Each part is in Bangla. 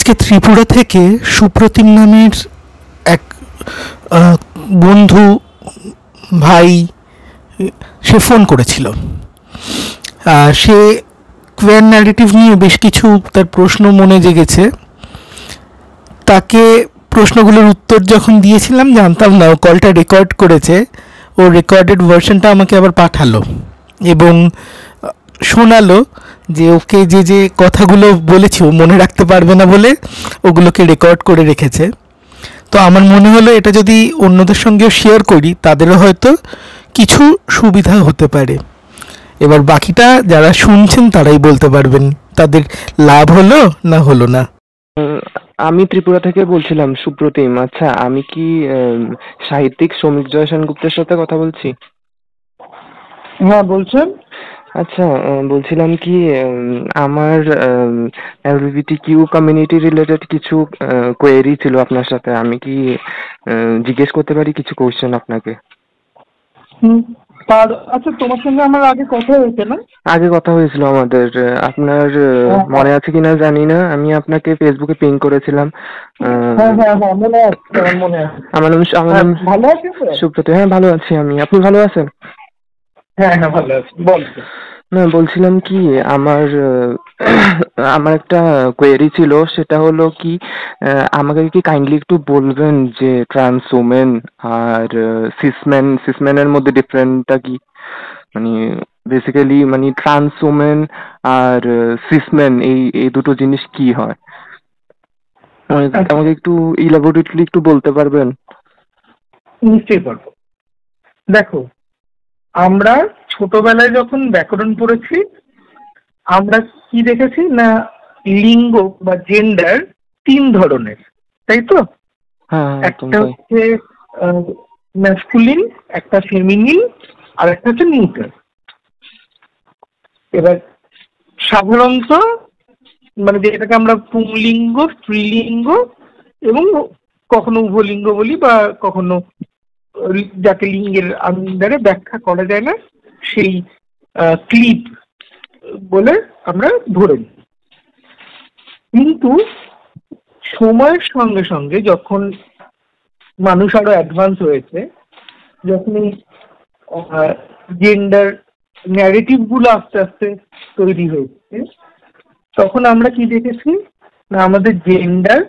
আজকে ত্রিপুরা থেকে সুপ্রতিম নামের এক আহ, বন্ধু, ভাই, সে ফোন করেছিল। সে কোয়ার ন্যারেটিভ নিয়ে বেশ কিছু তার প্রশ্ন মনে জেগেছে। তাকে প্রশ্নগুলোর উত্তর যখন দিয়েছিলাম, জানতাম না ও কলটা রেকর্ড করেছে। ও রেকর্ডেড ভার্সনটা আমাকে আবার পাঠালো এবং শোনালো যে ওকে যে যে কথাগুলো বলেছি ও মনে রাখতে পারবে না বলে ওগুলোকে রেকর্ড করে রেখেছে। তো আমার মনে হলো এটা যদি অন্যদের সঙ্গেও শেয়ার করি তাদেরও হয়তো কিছু সুবিধা হতে পারে। এবার বাকিটা যারা শুনছেন তারাই বলতে পারবেন তাদের লাভ হলো না হলো না। উম, আমি ত্রিপুরা থেকে বলছিলাম, সুপ্রতিম। আচ্ছা, আমি কি সাহিত্যিক শ্রমিক জয় সেনগুপ্তের সাথে কথা বলছি? হ্যাঁ, বলছেন। আচ্ছা, বলছিলাম কি, আমার এলজিবিটিকিউ কমিউনিটি রিলেটেড কিছু কোয়েরি ছিল আপনার সাথে। আমি কি জিজ্ঞেস করতে পারি কিছু কোশ্চেন আপনাকে? হুম। আচ্ছা, তোমার সঙ্গে আমার আগে কথা হয়েছে না? আগে কথা হয়েছিল আমাদের। আপনার হ্যাঁ, হ্যাঁ। মনে আছে কিনা জানি না, আমি আপনাকে ফেসবুকে পিং করেছিলাম। হ্যাঁ, হ্যাঁ, হ্যাঁ, মনে আছে, আমার মনে আছে। আমার হ্যাঁ, নাম ভালো আছেন তো? সুব্রত। হ্যাঁ, ভালো আছি আমি। আপনি ভালো আছেন? হ্যাঁ, হ্যাঁ, ভালো আছি, বলছো। না, বলছিলাম কি, আমার আমার একটা কোয়েরি ছিল। সেটা হলো কি, আমাকে কি কাইন্ডলি একটু বলবেন যে ট্রান্স ওমেন আর সিসম্যানের মধ্যে ডিফারেন্টটা কি? মানে বেসিক্যালি মানে ট্রান্স ওমেন আর সিসম্যান, এই এই দুটো জিনিস কি হয়? আচ্ছা, আমাকে একটু ইলাবোরেটলি একটু বলতে পারবেন? নিশ্চয়ই পারবো। দেখো, আমরা ছোটবেলায় যখন ব্যাকরণ পড়েছি, আমরা কি দেখেছি না, লিঙ্গ বা জেন্ডার তিন ধরনের, তাই তো? হ্যাঁ, হ্যাঁ, একদম একটা তাই। হচ্ছে ম্যাসকুলিন, একটা ফেমিনিন, আর একটা হচ্ছে নিউট্রাল। এবার সাধারণত মানে যেটাকে আমরা পুংলিঙ্গ, স্ত্রীলিঙ্গ এবং কখনো উভলিঙ্গ বলি, বা কখনো যাকে লিঙ্গের আন্ডারে ব্যাখ্যা করা যায় না সেই ক্লিপ বলে আমরা ধরে নিই। কিন্তু সময়ের সঙ্গে সঙ্গে যখন মানুষ আরো অ্যাডভান্স হয়েছে, যখন এই জেন্ডার ন্যারেটিভ গুলো আস্তে আস্তে তৈরি হয়েছে, তখন আমরা কি দেখেছি না, আমাদের জেন্ডার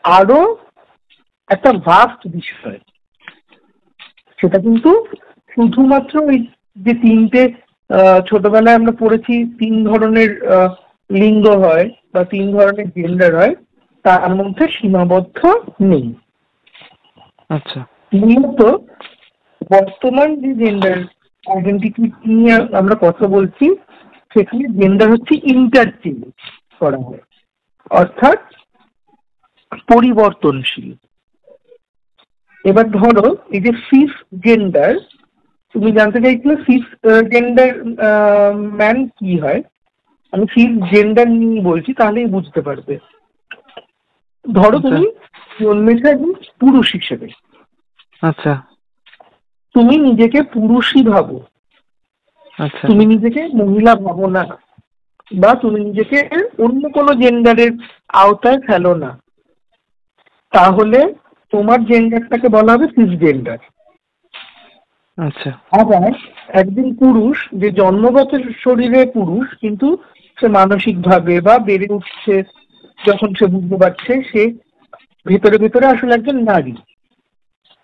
আরো একটা ভাস্ট বিষয়। সেটা কিন্তু শুধুমাত্র ওই যে তিনটে ছোটবেলায় আমরা পড়েছি তিন ধরনের লিঙ্গ হয় বা তিন ধরনের জেন্ডার হয়, তার মধ্যে সীমাবদ্ধ নেই। আচ্ছা, মূলত বর্তমান যে জেন্ডার আইডেন্টিটি নিয়ে আমরা কথা বলছি, সেখানে জেন্ডার হচ্ছে ইন্টারচেঞ্জ করা হয়, অর্থাৎ পরিবর্তনশীল। এবার ধরো, এই যে সিস জেন্ডার, তুমি জানতে চাইছিলে সিস জেন্ডার ম্যান কি হয়। আমি সিস জেন্ডার নিয়ে বলছি, তাহলেই বুঝতে পারবে। ধরো আচ্ছা, তুমি জন্মেছো একজন পুরুষ হিসেবে, আচ্ছা, তুমি নিজেকে পুরুষই ভাবো, আচ্ছা, তুমি নিজেকে মহিলা ভাবো না, বা তুমি নিজেকে অন্য কোনো জেন্ডারের আওতায় ফেলো না, তাহলে তোমার জেন্ডারটাকে বলা হবে সিস জেন্ডার। আচ্ছা, আবার একজন পুরুষ যে জন্মগত শরীরে পুরুষ, কিন্তু সে মানসিক ভাবে বা বেড়ে উঠছে, যখন সে বুঝতে পারছে, সে ভেতরে ভেতরে আসলে একজন নারী,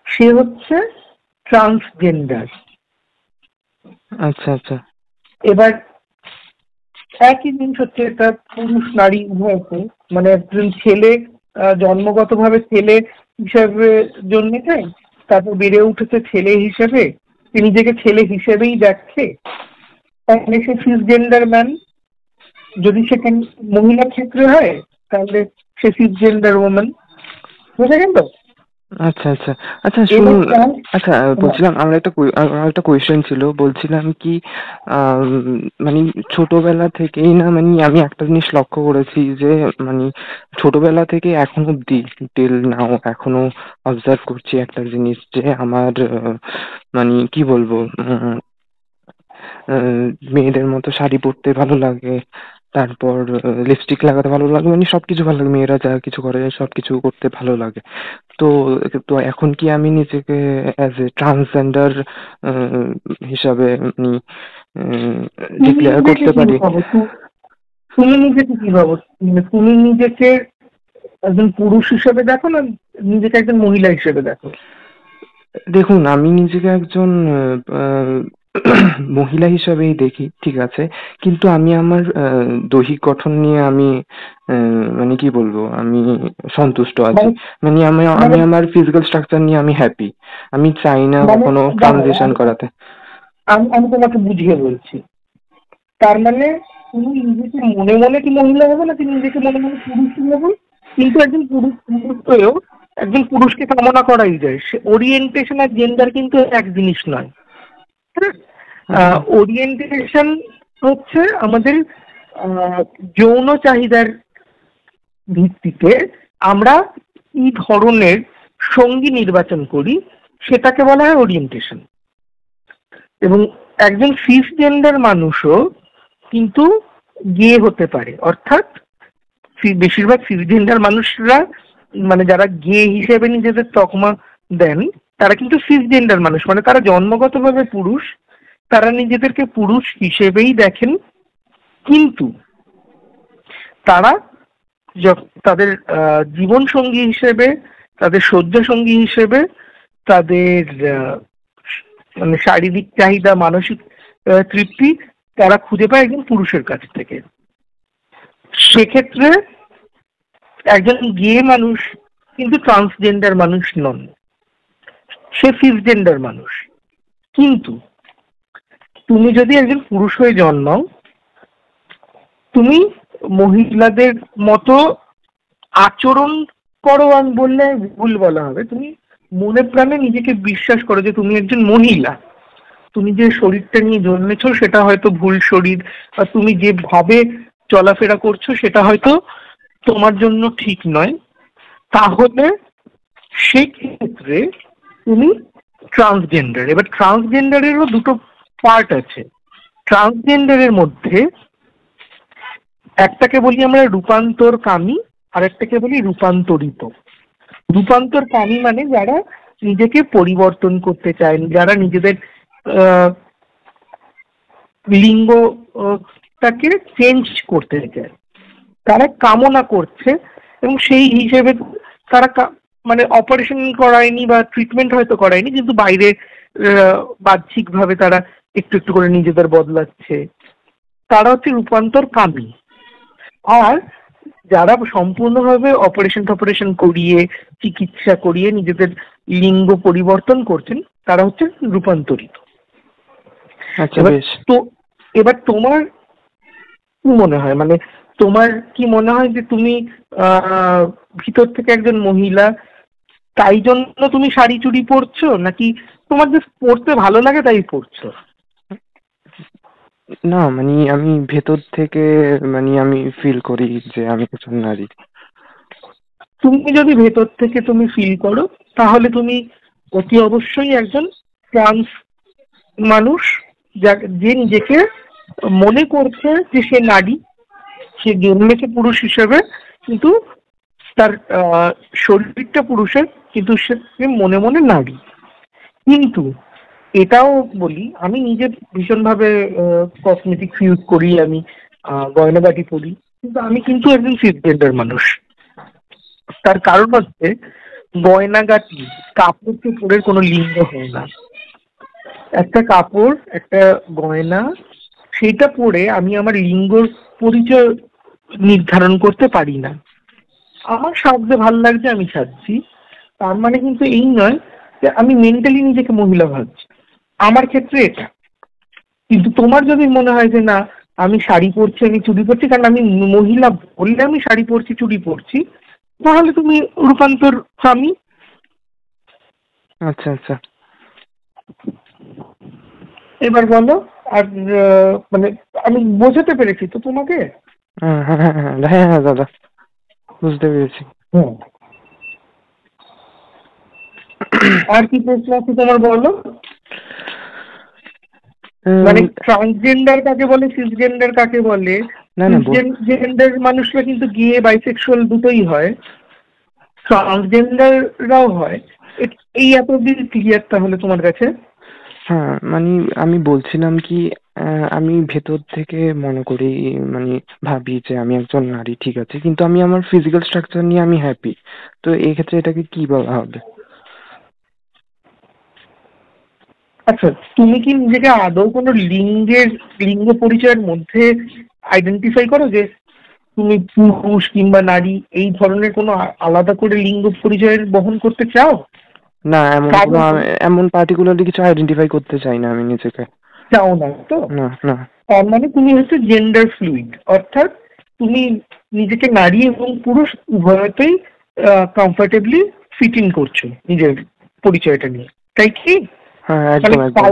সে হচ্ছে ট্রান্সজেন্ডার। আচ্ছা, আচ্ছা, এবার একই জিনিস হচ্ছে, এটা পুরুষ নারী উভয়কে, মানে একজন ছেলে জন্মগতভাবে ছেলে হিসাবে জন্মেছে, তারপর বেড়ে উঠেছে ছেলে হিসেবে, সে নিজেকে ছেলে হিসেবেই দেখছে, তাহলে সে সিসজেন্ডার ম্যান। যদি সেটা মহিলার ক্ষেত্রে হয়, তাহলে সে সিসজেন্ডার ওম্যান। বুঝে গেল? আচ্ছা, আচ্ছা, আচ্ছা, এবার শুনুন। আচ্ছা, বলছিলাম আমার একটা কোয়েশ্চেন ছিল। বলছিলাম কি, মানে ছোটবেলা থেকেই না, মানে আমি একটা জিনিস লক্ষ্য করেছি যে মানে ছোটবেলা থেকে এখন অব্দি টিল নাও এখনো অবজার্ভ করছি একটা জিনিস, যে আমার মানে কি বলবো, মেয়েদের মতো শাড়ি পরতে ভালো লাগে। তারপর লিপস্টিক লাগাতে ভালো লাগে, মানে সবকিছু ভালো লাগে, মেয়েরা যা কিছু করে সবকিছু করতে ভালো লাগে। তো তো এখন কি আমি নিজেকে অ্যাজ এ ট্রান্সজেন্ডার হিসাবে তুমি ডিক্লেয়ার নিজেকে করতে কি পারি? ভাবো? তুমি নিজেকে কি ভাবো? মানে তুমি নিজেকে একজন পুরুষ হিসেবে দেখো, না নিজেকে একজন মহিলা হিসেবে দেখো? দেখুন, আমি নিজেকে একজন মহিলা হিসাবেই দেখি, ঠিক আছে, কিন্তু আমি আমার দৈহিক গঠন নিয়ে আমি মানে কি বলবো, আমি সন্তুষ্ট আছি। মানে মানে আমি মানে আমি আমার ফিজিক্যাল স্ট্রাকচার নিয়ে আমি হ্যাপি। আমি চাই না মানে কখনো দাঁড়াও, ট্রানজিশন করাতে। আমি আমি তোমাকে বুঝিয়ে বলছি। তার মানে তুমি নিজেকে মনে মনে কি মহিলা হবে, নাকি নিজেকে মনে মনে পুরুষ হবে? কিন্তু একজন পুরুষ পুরুষ হয়েও একজন পুরুষকে কামনা করাই যায়। সে ওরিয়েন্টেশন আর জেন্ডার কিন্তু এক জিনিস নয়। আচ্ছা। ওরিয়েন্টেশন হচ্ছে আমাদের আহ, যৌন চাহিদার ভিত্তিতে আমরা কি ধরনের সঙ্গী নির্বাচন করি, সেটাকে বলা হয় ওরিয়েন্টেশন। এবং একজন সিস জেন্ডার মানুষও কিন্তু গে হতে পারে, অর্থাৎ বেশিরভাগ সিসজেন্ডার মানুষরা, মানে যারা গে হিসেবে নিজেদের তকমা দেন, তারা কিন্তু সিসজেন্ডার মানুষ, মানে তারা জন্মগতভাবে পুরুষ, তারা নিজেদেরকে পুরুষ হিসেবেই দেখেন। কিন্তু তারা তাদের জীবন সঙ্গী হিসেবে, তাদের শয্যা সঙ্গী হিসেবে, তাদের মানে শারীরিক চাহিদা, মানসিক তৃপ্তি তারা খুঁজে পায় একজন পুরুষের কাছ থেকে। সেক্ষেত্রে একজন গে মানুষ কিন্তু ট্রান্সজেন্ডার মানুষ নন, সে সিসজেন্ডার মানুষ। কিন্তু তুমি যদি একজন পুরুষ হয়ে জন্মাও, তুমি মহিলাদের মতো আচরণ করো, আমি বললে ভুল বলা হবে, তুমি মনে প্রাণে নিজেকে বিশ্বাস করো যে তুমি একজন মহিলা। তুমি যে শরীরটা নিয়ে জন্মেছো সেটা হয়তো ভুল শরীর, বা তুমি যেভাবে চলাফেরা করছো সেটা হয়তো তোমার জন্য ঠিক নয়, তাহলে সেই ক্ষেত্রে তুমি ট্রান্সজেন্ডার। এবার ট্রান্সজেন্ডারেরও দুটো পার্ট আছে। ট্রান্সজেন্ডারের মধ্যে একটাকে বলি আমরা রূপান্তরকামী, আর একটাকে বলি রূপান্তরিত। রূপান্তরকামী মানে যারা নিজেকে পরিবর্তন করতে চায়, যারা নিজেদের আহ, লিঙ্গটাকে চেঞ্জ করতে চায়, তারা কামনা করছে, এবং সেই হিসেবে তারা মানে অপারেশন করায়নি বা ট্রিটমেন্ট হয়তো করায়নি, কিন্তু বাইরে বাহ্যিকভাবে তারা একটু একটু করে নিজেদের বদলাচ্ছে, তারা হচ্ছে রূপান্তরকামী। আর যারা সম্পূর্ণভাবে অপারেশন টপারেশন করিয়ে, চিকিৎসা করিয়ে নিজেদের লিঙ্গ পরিবর্তন করছেন, তারা হচ্ছে রূপান্তরিত। আচ্ছা, এবার বেশ। তো এবার তোমার কি মনে হয়, মানে তোমার কি মনে হয় যে তুমি ভিতর থেকে একজন মহিলা, তাই জন্য তুমি শাড়ি চুড়ি পরছো, নাকি তোমার যে পরতে ভালো লাগে তাই পরছো? না, মানে আমি ভেতর থেকে, মানে আমি ফিল করি যে আমি একজন নারী। তুমি যদি ভেতর থেকে তুমি ফিল করো, তাহলে তুমি অতি অবশ্যই একজন ট্রান্স মানুষ, যে নিজেকে মনে করছে যে সে নারী, সে জন্মেছে পুরুষ হিসেবে, কিন্তু তার শরীরটা পুরুষের, কিন্তু সে মনে মনে নারী। কিন্তু এটাও বলি, আমি নিজে ভীষণভাবে কসমেটিক্স ইউজ করি, আমি গয়নাগাটি পরি, কিন্তু আমি কিন্তু একজন সিসজেন্ডার মানুষ। তার কারণ হচ্ছে গয়নাগাটি, কাপড় চোপড়ের কোনো লিঙ্গ হয় না। একটা কাপড়, একটা গয়না, সেটা পরে আমি আমার লিঙ্গর পরিচয় নির্ধারণ করতে পারি না। আমার সাজতে ভালো লাগছে, আমি সাজছি, তার মানে কিন্তু এই নয় যে আমি মেন্টালি নিজেকে মহিলা ভাবছি। আমার ক্ষেত্রে এটা। কিন্তু তোমার যদি মনে হয় যে না, আমি শাড়ি পরছি, আমি চুড়ি পরছি, কারণ আমি মহিলা বললে আমি শাড়ি পরছি চুড়ি পরছি, তাহলে তুমি রূপান্তর স্বামী। আচ্ছা, আচ্ছা। এবার বলো। আর মানে আমি বোঝাতে পেরেছি তো তোমাকে? হ্যাঁ, হ্যাঁ, হ্যাঁ, হ্যাঁ, হ্যাঁ, হ্যাঁ, দাদা, বুঝতে পেরেছি। হুম। আর কি প্রশ্ন আছে তোমার, বলো। মানে ট্রান্সজেন্ডার কাকে বলে, সিসজেন্ডার কাকে বলে, না না জেন্ডার মানুষরা কিন্তু গে বাইসেক্সুয়াল দুটোই হয়, ট্রান্সজেন্ডাররাও হয়। এই এত অব্দি ক্লিয়ার তাহলে তোমার কাছে? হ্যাঁ, মানে আমি বলছিলাম কি, আমি ভেতর থেকে মনে করি, মানে ভাবি যে আমি একজন নারী, ঠিক আছে, কিন্তু আমি আমার ফিজিক্যাল স্ট্রাকচার নিয়ে আমি হ্যাপি। তো এই ক্ষেত্রে এটাকে কি বলা হবে? আচ্ছা, তুমি কি নিজেকে আদৌ কোনো লিঙ্গ পরিচয়ের মধ্যে আইডেন্টিফাই করো যে তুমি পুরুষ কিংবা নারী, এই ধরনের কোনো আলাদা করে লিঙ্গ পরিচয়ের বহন করতে চাও? না, এমন কোনো কারণ এমন পার্টিকুলারলি কিছু আইডেন্টিফাই করতে চাই না আমি নিজেকে। চাও না তো? না না। তার মানে তুমি হচ্ছে জেন্ডার ফ্লুইড, অর্থাৎ তুমি নিজেকে নারী এবং পুরুষ উভয়তেই কমফর্টেবলি ফিট ইন করছো নিজের পরিচয়টা নিয়ে, তাই কি? হ্যাঁ, মানে একদম একদম।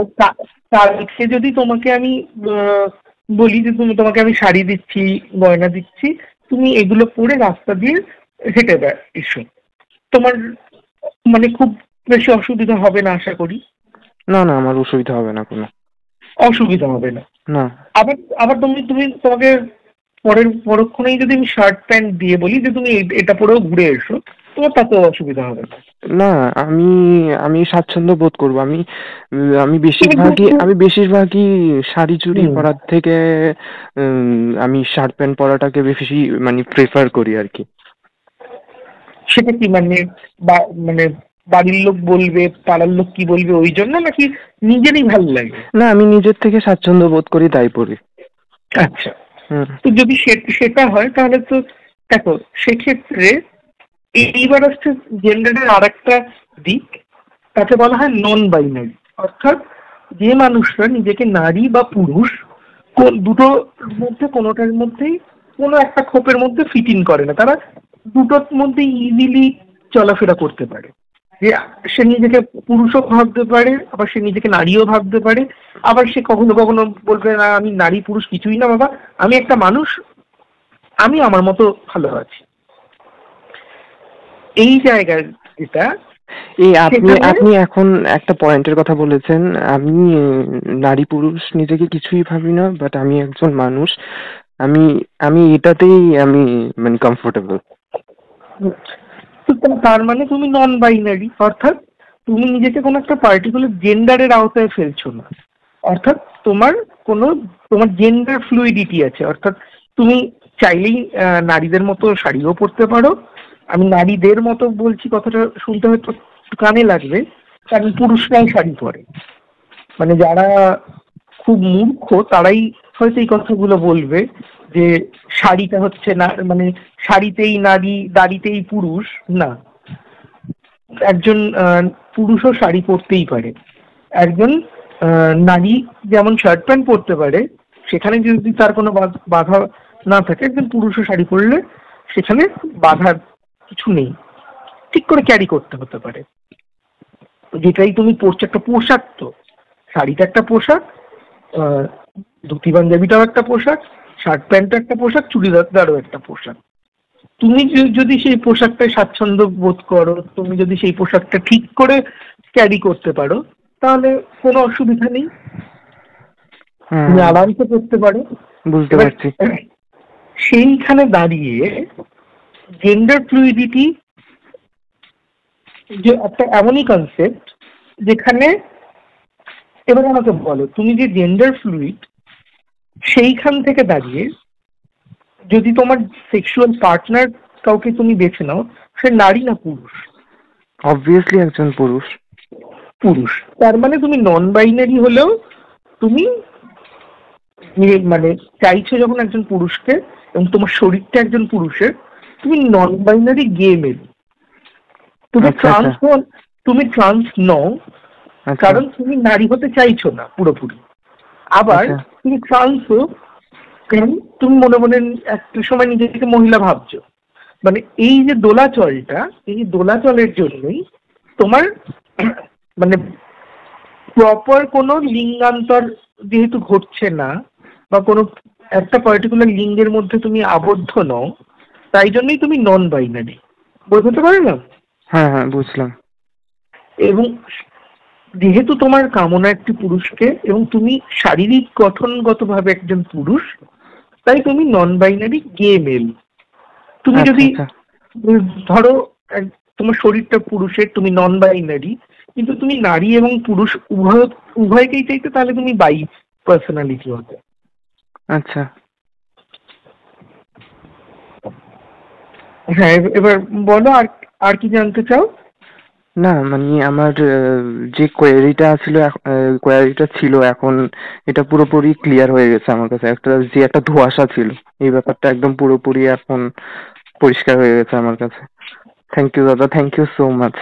কালকে যদি তোমাকে আমি বলি যে তোমাকে আমি শাড়ি দিচ্ছি, গয়না দিচ্ছি, তুমি এগুলো পরে রাস্তা দিয়ে হেঁটে এসো, তোমার মানে খুব বেশি অসুবিধা হবে না আশা করি? না না, আমার অসুবিধা হবে না কোনো। অসুবিধা হবে না। না আবার আবার তোমাকে পরক্ষণেই যদি আমি শার্ট প্যান্ট দিয়ে বলি যে তুমি এটা পরেও ঘুরে এসো, তোমার তাতেও অসুবিধা হবে না। না, আমি আমি স্বাচ্ছন্দ্য বোধ করবো। আমি তুমি আমি বেশিরভাগই শাড়ি চুড়ি পরার থেকে আমি শার্ট প্যান্ট পরাটাকে বেশি মানে প্রেফার করি আর কি। সেটা কি মানে মানে বাড়ির লোক বলবে, পাড়ার লোক কি বলবে ওই জন্য, নাকি নিজেরই ভালো লাগে? না, আমি নিজের থেকে স্বাচ্ছন্দ্য বোধ করি তাই পড়ি। আচ্ছা, হুম। তো যদি সেটা হয় তাহলে তো দেখো, সেক্ষেত্রে এইবার আসছে জেন্ডারের আর একটা দিক, তাকে বলা হয় নন বাইনারি, অর্থাৎ যে মানুষরা নিজেকে নারী বা পুরুষ দুটোর মধ্যে কোনোটার মধ্যেই, কোনো একটা খোপের মধ্যে ফিট ইন করে না, তারা দুটোর মধ্যে ইজিলি চলাফেরা করতে পারে। যে সে নিজেকে পুরুষও ভাবতে পারে, আবার সে নিজেকে নারীও ভাবতে পারে, আবার সে কখনো কখনো বলবে না আমি নারী পুরুষ কিছুই না বাবা, আমি একটা মানুষ, আমি আমার মতো ভালো আছি। এই জায়গায় যেটা, এই আপনি এখন একটা পয়েন্টের কথা বলেছেন। আমি নারী পুরুষ নিজেকে কিছুই ভাবি না, বাট আমি একজন মানুষ। আমি আমি এটাতেই আমি মানে কমফোর্টেবল। তার মানে তুমি নন বাইনারি, অর্থাৎ তুমি নিজেকে কোনো একটা পার্টিকুলার জেন্ডারের আওতায় ফেলছো না, অর্থাৎ তোমার জেন্ডার ফ্লুইডিটি আছে, অর্থাৎ তুমি চাইলেই নারীদের মতো শাড়িও পরতে পারো। আমি নারীদের মতো বলছি, কথাটা শুনতে হয়তো কানে লাগবে, কারণ পুরুষরাই শাড়ি পরে, মানে যারা খুব মূর্খ তারাই হয়তো এই কথাগুলো বলবে যে শাড়িটা হচ্ছে না, মানে শাড়িতেই নারী, দাড়িতেই পুরুষ। না, একজন পুরুষও শাড়ি পরতেই পারে। একজন নারী যেমন শার্ট প্যান্ট পরতে পারে, সেখানে যদি তার কোনো বাধা না থাকে, একজন পুরুষও শাড়ি পরলে সেখানে বাধার কিছু নেই, ঠিক করে ক্যারি করতে হতে পারে। যেটাই তুমি পরছো একটা পোশাক, তো শাড়িটা একটা পোশাক, ধুতি পাঞ্জাবিটাও একটা পোশাক, শার্ট প্যান্টও একটা পোশাক, চুড়িদারও একটা পোশাক। তুমি যদি সেই পোশাকটায় স্বাচ্ছন্দ্য বোধ করো, তুমি যদি সেই পোশাকটা ঠিক করে ক্যারি করতে পারো, তাহলে কোনো অসুবিধা নেই, তুমি আরামসে করতে পারো। বুঝতে পারছি। সেইখানে দাঁড়িয়ে জেন্ডার ফ্লুইডিটি যে একটা এমনই কনসেপ্ট যেখানে, এবার আমাকে বলো, তুমি যে জেন্ডার ফ্লুইড, সেইখান থেকে দাঁড়িয়ে যদি তোমার সেক্সুয়াল পার্টনার কাউকে তুমি বেছে নাও, সে নারী না পুরুষ? অবভিয়াসলি একজন পুরুষ। পুরুষ। তার মানে তুমি নন বাইনারি হলেও তুমি মানে চাইছো যখন একজন পুরুষকে, এবং তোমার শরীরটা একজন পুরুষের, তুমি নন বাইনারি গে মেল। তুমি ট্রান্স নও, কারণ তুমি নারী হতে চাইছো না পুরোপুরি। আবার তুমি ট্রান্সও, কারণ তুমি মনে মনে একটা সময় নিজেকে মহিলা ভাবছো। মানে এই যে দোলাচলটা, এই দোলাচলের জন্যই তোমার মানে প্রপার কোনো লিঙ্গান্তর যেহেতু ঘটছে না, বা কোনো একটা পার্টিকুলার লিঙ্গের মধ্যে তুমি আবদ্ধ নও, তাই জন্যই তুমি নন বাইনারি। বুঝতে পারলাম? হ্যাঁ হ্যাঁ, বুঝলাম। এবং যেহেতু তোমার কামনা একটি পুরুষকে, এবং তুমি শারীরিক গঠনগতভাবে একজন পুরুষ, তাই তুমি নন বাইনারি গে মেল। তুমি আচ্ছা যদি আচ্ছা ধরো তোমার শরীরটা পুরুষের, তুমি নন বাইনারি, কিন্তু তুমি নারী এবং পুরুষ উভয়কেই চাইতে, তাহলে তুমি বাই পার্সোনালিটি হতে। আচ্ছা। হ্যাঁ, এবার বলো আর আর কি জানতে চাও? না মানে আমার যে কোয়ারিটা ছিল এখন এটা পুরোপুরি ক্লিয়ার হয়ে গেছে আমার কাছে। একটা ধোঁয়াশা ছিল, এই ব্যাপারটা একদম পুরোপুরি এখন পরিষ্কার হয়ে গেছে আমার কাছে। থ্যাংক ইউ দাদা, থ্যাংক ইউ সো মাচ।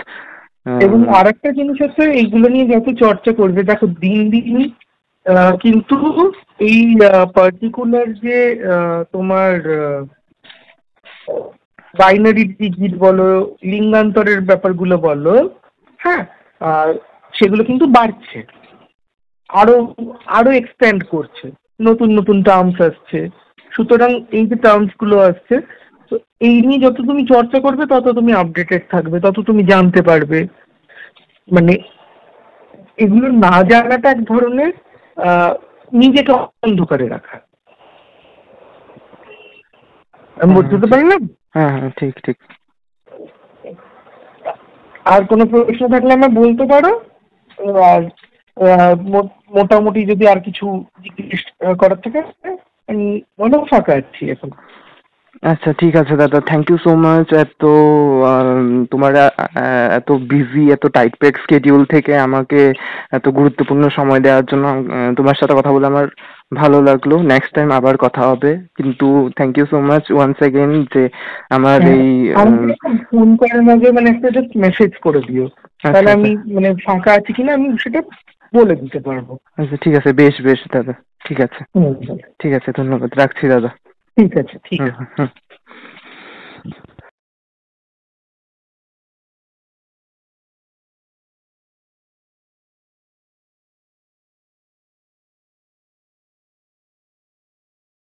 এবং আর একটা জিনিস হচ্ছে, এইগুলো নিয়ে যত চর্চা করবে, দেখো দিন দিন কিন্তু এই পার্টিকুলার যে তোমার বাইনারি ডিজিট বলো, লিঙ্গান্তরের ব্যাপারগুলো বলো, হ্যাঁ, সেগুলো কিন্তু বাড়ছে, আরো আরো এক্সপ্যান্ড করছে, নতুন নতুন টার্মস আসছে। সুতরাং এই যে টার্মস গুলো আসছে, তো এই নিয়ে যত তুমি চর্চা করবে তত তুমি আপডেটেড থাকবে, তত তুমি জানতে পারবে। মানে এগুলো না জানাটা এক ধরনের নিজেকে অন্ধকারে রাখা। আমি বুঝতে পারলাম। হ্যাঁ হ্যাঁ, ঠিক ঠিক। আর কোনো প্রশ্ন থাকলে আমার বলতে পারো। আর মোটামুটি যদি আর কিছু জিজ্ঞেস করার থাকে, আমি অনেক ফাঁকা আছি এখন। আচ্ছা ঠিক আছে দাদা, থ্যাংক ইউ সো মাচ। তোমার এত বিজি, এত টাইট প্যাক স্কেডিউল থেকে আমাকে এত গুরুত্বপূর্ণ সময় দেওয়ার জন্য তোমার সাথে কথা বলে আমার ভালো লাগলো। নেক্সট টাইম আবার কথা হবে, কিন্তু thank you so much once again যে আমার এই আমাকে ফোন করার আগে মানে একটা জাস্ট মেসেজ করে দিও, তাহলে আচ্ছা আমি মানে ফাঁকা আছি কিনা আমি সেটা বলে দিতে পারবো। আচ্ছা ঠিক আছে, বেশ বেশ দাদা, ঠিক আছে। হুম, ঠিক আছে, ধন্যবাদ, রাখছি দাদা। ঠিক আছে, ঠিক আছে। হুম হুম।